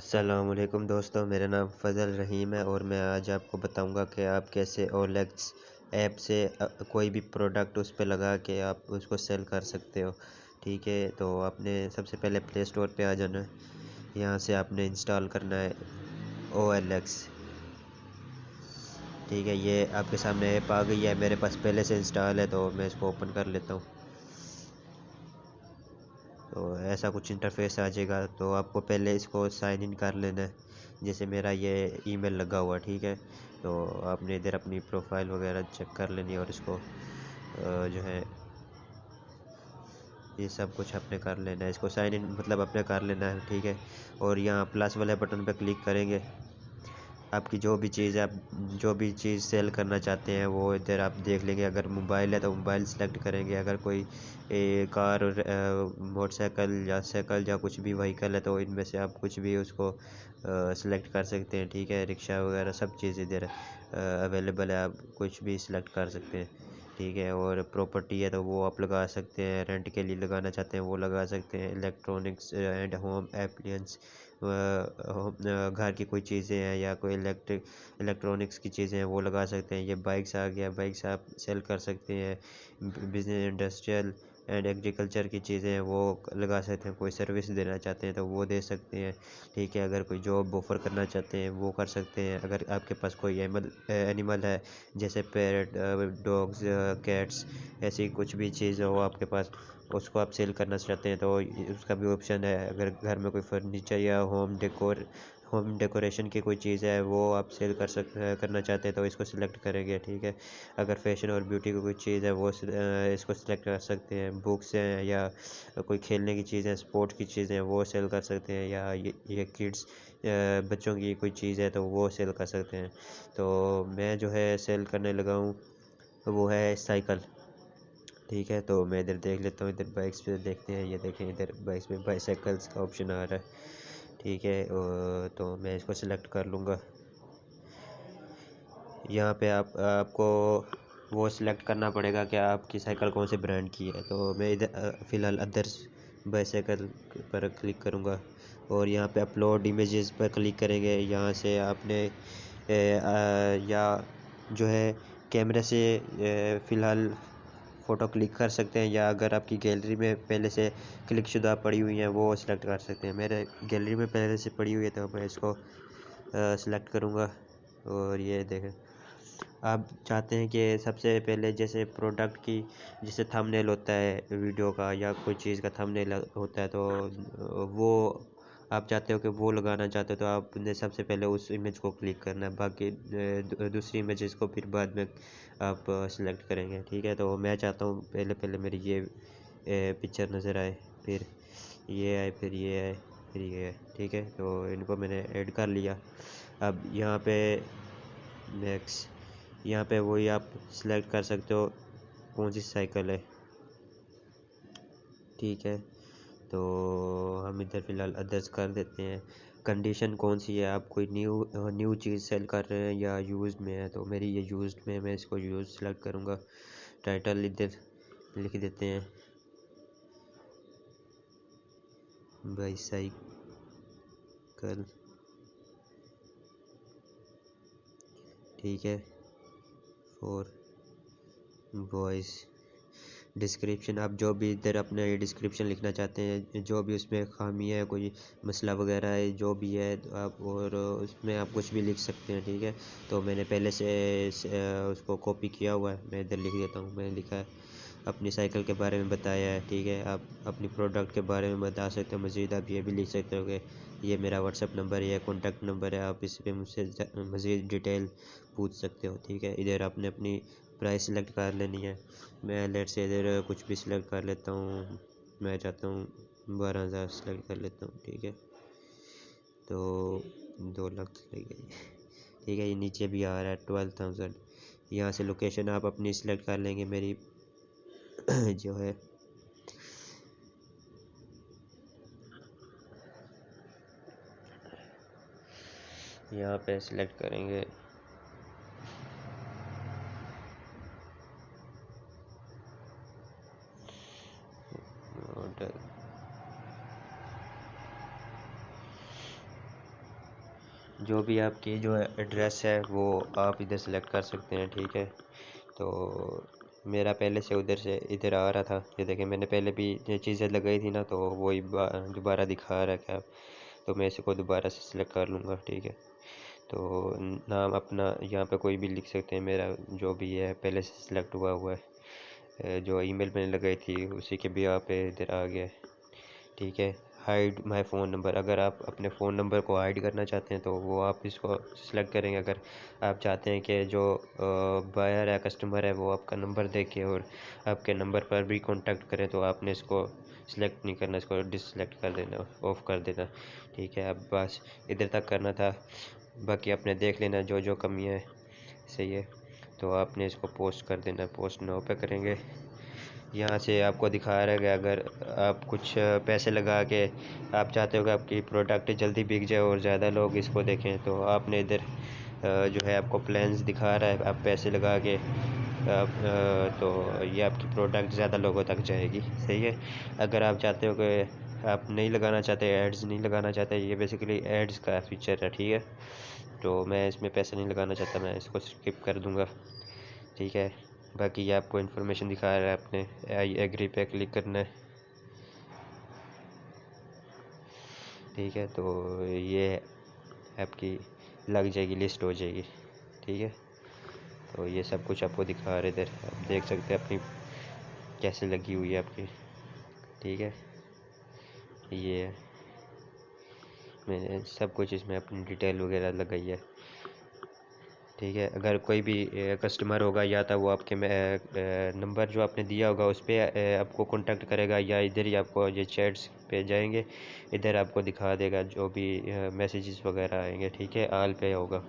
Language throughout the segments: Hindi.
अस्सलामुअलैकुम दोस्तों, मेरा नाम फ़ज़ल रहीम है और मैं आज आपको बताऊंगा कि आप कैसे OLX ऐप से कोई भी प्रोडक्ट उस पर लगा के आप उसको सेल कर सकते हो। ठीक है, तो आपने सबसे पहले प्ले स्टोर पे आ जाना है। यहाँ से आपने इंस्टॉल करना है OLX। ठीक है, ये आपके सामने ऐप आ गई है, मेरे पास पहले से इंस्टॉल है तो मैं इसको ओपन कर लेता हूँ। तो ऐसा कुछ इंटरफेस आ जाएगा, तो आपको पहले इसको साइन इन कर लेना है। जैसे मेरा ये ईमेल लगा हुआ, ठीक है, तो आपने इधर अपनी प्रोफाइल वगैरह चेक कर लेनी है और इसको जो है ये सब कुछ आपने कर लेना है। इसको साइन इन मतलब आपने कर लेना है, ठीक है। और यहाँ प्लस वाले बटन पर क्लिक करेंगे। आपकी जो भी चीज़ आप जो भी चीज़ सेल करना चाहते हैं वो इधर आप देख लेंगे। अगर मोबाइल है तो मोबाइल सेलेक्ट करेंगे, अगर कोई कार और मोटरसाइकिल या साइकिल या कुछ भी व्हीकल है तो इनमें से आप कुछ भी उसको सेलेक्ट कर सकते हैं। ठीक है, रिक्शा वगैरह सब चीज़ इधर अवेलेबल है, आप कुछ भी सिलेक्ट कर सकते हैं। ठीक है, और प्रॉपर्टी है तो वो आप लगा सकते हैं, रेंट के लिए लगाना चाहते हैं वो लगा सकते हैं। इलेक्ट्रॉनिक्स एंड होम एप्लियंस, घर की कोई चीज़ें हैं या कोई इलेक्ट्रॉनिक्स की चीज़ें हैं वो लगा सकते हैं। ये बाइक्स आ गया, बाइक्स आप सेल कर सकते हैं। बिजनेस, इंडस्ट्रियल एंड एग्रीकल्चर की चीज़ें हैं वो लगा सकते हैं। कोई सर्विस देना चाहते हैं तो वो दे सकते हैं। ठीक है, अगर कोई जॉब ऑफ़र करना चाहते हैं वो कर सकते हैं। अगर आपके पास कोई एनिमल है जैसे पैरट, डॉग्स, कैट्स, ऐसी कुछ भी चीज़ हो आपके पास, उसको आप सेल करना चाहते हैं तो उसका भी ऑप्शन है। अगर घर में कोई फर्नीचर या होम डेकोरेशन की कोई चीज़ है वो आप सेल करना चाहते हैं तो इसको सिलेक्ट करेंगे। ठीक है, अगर फैशन और ब्यूटी की कोई चीज़ है वो इसको सिलेक्ट कर सकते हैं। बुक्स हैं या कोई खेलने की चीज़ें, स्पोर्ट्स की चीज़ें वो सेल कर सकते हैं। या ये किड्स बच्चों की कोई चीज़ है तो वो सेल कर सकते हैं। तो मैं जो है सेल करने लगा हूँ वो है साइकिल। ठीक है, तो मैं इधर देख लेता हूँ, इधर बाइक्स पे देखते हैं। ये देखें, इधर बाइक्स में बाईसाइकिल्स का ऑप्शन आ रहा है। ठीक है, तो मैं इसको सिलेक्ट कर लूँगा। यहाँ पे आपको वो सिलेक्ट करना पड़ेगा कि आपकी साइकिल कौन से ब्रांड की है। तो मैं इधर फ़िलहाल अदर्स बाईसाइकिल पर क्लिक करूँगा और यहाँ पे अपलोड इमेजेस पर क्लिक करेंगे। यहाँ से आपने या जो है कैमरे से फ़िलहाल फ़ोटो क्लिक कर सकते हैं, या अगर आपकी गैलरी में पहले से क्लिक शुदा पड़ी हुई हैं वो सिलेक्ट कर सकते हैं। मेरे गैलरी में पहले से पड़ी हुई है तो मैं इसको सिलेक्ट करूँगा। और ये देखें, आप चाहते हैं कि सबसे पहले जैसे प्रोडक्ट की जैसे थंबनेल होता है वीडियो का या कोई चीज़ का थंबनेल होता है, तो वो आप चाहते हो कि वो लगाना चाहते हो तो आपने सबसे पहले उस इमेज को क्लिक करना है। बाकी दूसरी इमेजेस को फिर बाद में आप सिलेक्ट करेंगे। ठीक है, तो मैं चाहता हूँ पहले पहले मेरी ये पिक्चर नज़र आए, फिर ये आए, फिर ये आए, फिर ये आए। ठीक है, तो इनको मैंने ऐड कर लिया। अब यहाँ पे नेक्स्ट, यहाँ पे वही आप सिलेक्ट कर सकते हो कौन सी साइकिल है। ठीक है, तो हम इधर फ़िलहाल अदर्स कर देते हैं। कंडीशन कौन सी है, आप कोई न्यू चीज़ सेल कर रहे हैं या यूज़्ड में है, तो मेरी ये यूज़्ड में, मैं इसको यूज़ सेलेक्ट करूँगा। टाइटल इधर लिख देते हैं बाईसाइकिल। ठीक है, फॉर बॉयज़। डिस्क्रिप्शन, आप जो भी इधर अपने डिस्क्रिप्शन लिखना चाहते हैं, जो भी उसमें खामी है, कोई मसला वगैरह है, जो भी है तो आप और उसमें आप कुछ भी लिख सकते हैं। ठीक है, तो मैंने पहले से उसको कॉपी किया हुआ है, मैं इधर लिख देता हूँ। मैंने लिखा है अपनी साइकिल के बारे में बताया है। ठीक है, आप अपनी प्रोडक्ट के बारे में बता सकते हो। मज़ीद आप ये भी लिख सकते हो कि ये मेरा व्हाट्सअप नंबर है, कॉन्टैक्ट नंबर है, आप इस पर मुझसे मज़ीद डिटेल पूछ सकते हो। ठीक है, इधर आपने अपनी प्राइस सेलेक्ट कर लेनी है। मैं लेट से इधर कुछ भी सिलेक्ट कर लेता हूँ। मैं चाहता हूँ 12,000 सेलेक्ट कर लेता हूँ। ठीक है, तो 2 लाख चली गई। ठीक है, ये नीचे भी आ रहा है 12,000। यहाँ से लोकेशन आप अपनी सिलेक्ट कर लेंगे। मेरी जो है यहाँ पे सिलेक्ट करेंगे मॉडल। जो भी आपकी जो एड्रेस है वो आप इधर सेलेक्ट कर सकते हैं, ठीक है। तो मेरा पहले से उधर से इधर आ रहा था, ये देखें मैंने पहले भी ये चीज़ें लगाई थी ना, तो वही दोबारा दिखा रहा है क्या, तो मैं इसको दोबारा से सिलेक्ट कर लूँगा, ठीक है। तो नाम अपना यहाँ पे कोई भी लिख सकते हैं, मेरा जो भी है पहले से सिलेक्ट हुआ हुआ है, जो ईमेल मैंने लगाई थी उसी के भी आप इधर आ गया, ठीक है। हाइड माय फ़ोन नंबर, अगर आप अपने फ़ोन नंबर को हाइड करना चाहते हैं तो वो आप इसको सिलेक्ट करेंगे। अगर आप चाहते हैं कि जो बायर है, कस्टमर है, वो आपका नंबर देखे और आपके नंबर पर भी कांटेक्ट करें, तो आपने इसको सिलेक्ट नहीं करना, इसको डिससेलेक्ट कर देना, ऑफ़ कर देना, ठीक है। अब बस इधर तक करना था, बाकी आपने देख लेना जो जो कमियाँ है, सही है। तो आपने इसको पोस्ट कर देना, पोस्ट नाउ पे करेंगे। यहाँ से आपको दिखा रहा है कि अगर आप कुछ पैसे लगा के आप चाहते हो कि आपकी प्रोडक्ट जल्दी बिक जाए और ज़्यादा लोग इसको देखें, तो आपने इधर जो है आपको प्लान्स दिखा रहा है, आप पैसे लगा के तो ये आपकी प्रोडक्ट ज़्यादा लोगों तक जाएगी, सही है। अगर आप चाहते हो कि आप नहीं लगाना चाहते, एड्स नहीं लगाना चाहते, ये बेसिकली एड्स का फीचर है, ठीक है। तो मैं इसमें पैसे नहीं लगाना चाहता, मैं इसको स्किप कर दूँगा, ठीक है। बाकी ये आपको इन्फॉर्मेशन दिखा रहा है, आपने आई एग्री पे क्लिक करना है, ठीक है। तो ये आपकी लग जाएगी, लिस्ट हो जाएगी, ठीक है। तो ये सब कुछ आपको दिखा रहे, इधर आप देख सकते हैं अपनी कैसे लगी हुई है आपकी, ठीक है। ये है, मैंने सब कुछ इसमें अपनी डिटेल वगैरह लगाई है, ठीक है। अगर कोई भी कस्टमर होगा या तो वो आपके नंबर जो आपने दिया होगा उस पर आपको कांटेक्ट करेगा, या इधर ही आपको ये चैट्स पे जाएंगे, इधर आपको दिखा देगा जो भी मैसेजेस वगैरह आएंगे, ठीक है। आल पे होगा,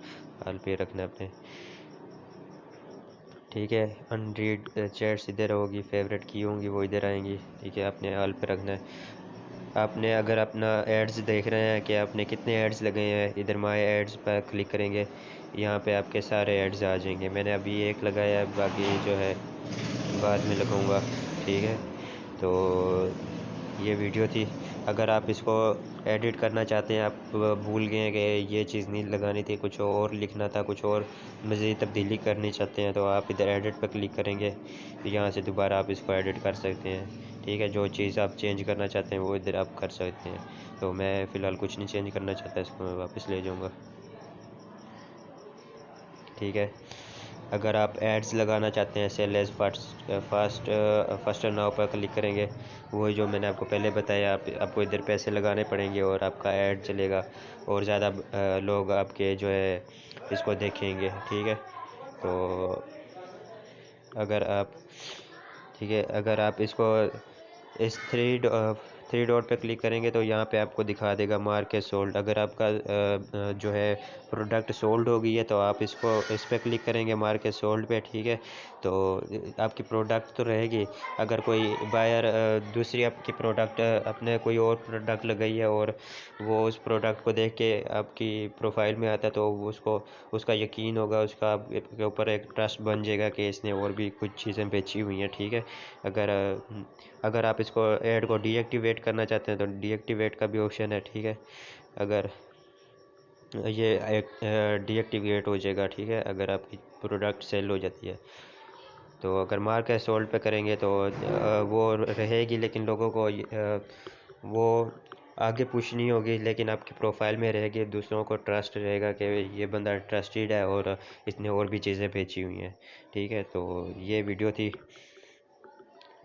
आल पे रखना है अपने, ठीक है। अनरीड चैट्स इधर होगी, फेवरेट की होंगी वो इधर आएंगी, ठीक है। आपने आल पे रखना है। आपने अगर अपना एड्स देख रहे हैं कि आपने कितने एड्स लगे हैं, इधर माय एड्स पर क्लिक करेंगे, यहाँ पे आपके सारे एड्स आ जाएंगे। मैंने अभी एक लगाया है, बाकी जो है बाद में लगाऊंगा, ठीक है। तो ये वीडियो थी, अगर आप इसको एडिट करना चाहते हैं, आप भूल गए हैं कि ये चीज़ नहीं लगानी थी, कुछ और लिखना था, कुछ और मज़ीद तब्दीली करनी चाहते हैं, तो आप इधर एडिट पर क्लिक करेंगे, यहाँ से दोबारा आप इसको एडिट कर सकते हैं, ठीक है। जो चीज़ आप चेंज करना चाहते हैं वो इधर आप कर सकते हैं। तो मैं फ़िलहाल कुछ नहीं चेंज करना चाहता, इसको मैं वापस ले जाऊँगा, ठीक है। अगर आप एड्स लगाना चाहते हैं, सेल एज फास्टर नाउ पर क्लिक करेंगे, वही जो मैंने आपको पहले बताया, आपको इधर पैसे लगाने पड़ेंगे और आपका ऐड चलेगा और ज़्यादा लोग आपके जो है इसको देखेंगे, ठीक है। तो अगर आप, ठीक है, अगर आप इसको इस थ्री डॉट पे क्लिक करेंगे तो यहाँ पे आपको दिखा देगा मार्केट सोल्ड। अगर आपका जो है प्रोडक्ट सोल्ड हो गई है तो आप इसको इस पे क्लिक करेंगे मार्केट सोल्ड पे, ठीक है। तो आपकी प्रोडक्ट तो रहेगी। अगर कोई बायर दूसरी आपकी प्रोडक्ट अपने कोई और प्रोडक्ट लगाई है और वो उस प्रोडक्ट को देख के आपकी प्रोफाइल में आता है, तो उसको उसका यकीन होगा, उसका आपके ऊपर एक ट्रस्ट बन जाएगा कि इसने और भी कुछ चीज़ें बेची हुई हैं, ठीक है। अगर आप इसको ऐड को डीएक्टिवेट करना चाहते हैं तो डीएक्टिवेट का भी ऑप्शन है, ठीक है। अगर ये एक डीएक्टिवेट हो जाएगा, ठीक है, अगर आपकी प्रोडक्ट सेल हो जाती है। तो अगर मार्केट सोल्ड पे करेंगे तो वो रहेगी, लेकिन लोगों को वो आगे पुश नहीं होगी, लेकिन आपकी प्रोफाइल में रहेगी, दूसरों को ट्रस्ट रहेगा कि ये बंदा ट्रस्टेड है और इसने और भी चीज़ें बेची हुई हैं, ठीक है। तो ये वीडियो थी,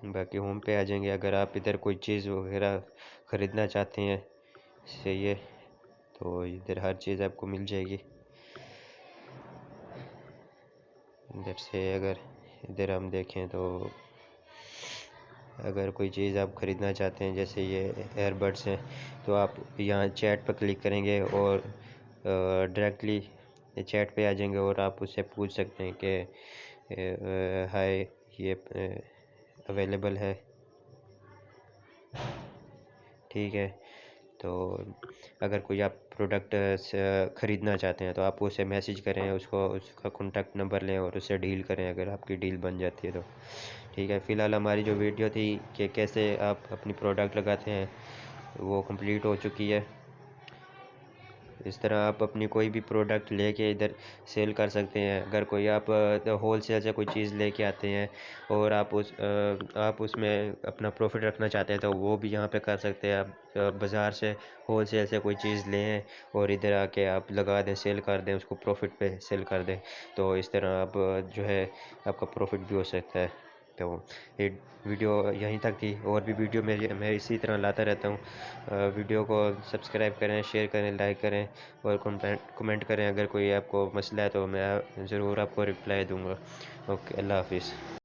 बाकी होम पे आ जाएंगे। अगर आप इधर कोई चीज़ वगैरह ख़रीदना चाहते हैं, सही है, तो इधर हर चीज़ आपको मिल जाएगी। इधर से अगर इधर हम देखें तो अगर कोई चीज़ आप ख़रीदना चाहते हैं, जैसे ये एयरबड्स हैं, तो आप यहाँ चैट पर क्लिक करेंगे और डायरेक्टली चैट पे आ जाएंगे और आप उससे पूछ सकते हैं कि हाय ये अवेलेबल है, ठीक है। तो अगर कोई आप प्रोडक्ट ख़रीदना चाहते हैं तो आप उसे मैसेज करें, उसको उसका कॉन्टैक्ट नंबर लें और उससे डील करें, अगर आपकी डील बन जाती है तो, ठीक है। फ़िलहाल हमारी जो वीडियो थी कि कैसे आप अपनी प्रोडक्ट लगाते हैं वो कंप्लीट हो चुकी है। इस तरह आप अपनी कोई भी प्रोडक्ट लेके इधर सेल कर सकते हैं। अगर कोई आप होल सेल से कोई चीज़ लेके आते हैं और आप उसमें अपना प्रॉफिट रखना चाहते हैं तो वो भी यहाँ पे कर सकते हैं। आप बाज़ार से होल सेल से कोई चीज़ लें और इधर आके आप लगा दें, सेल कर दें, उसको प्रॉफिट पे सेल कर दें। तो इस तरह आप जो है आपका प्रॉफिट भी हो सकता है। तो ये वीडियो यहीं तक थी, और भी वीडियो मैं इसी तरह लाता रहता हूँ। वीडियो को सब्सक्राइब करें, शेयर करें, लाइक करें और कमेंट करें। अगर कोई आपको मसला है तो मैं ज़रूर आपको रिप्लाई दूँगा। ओके, अल्लाह हाफ़िज़।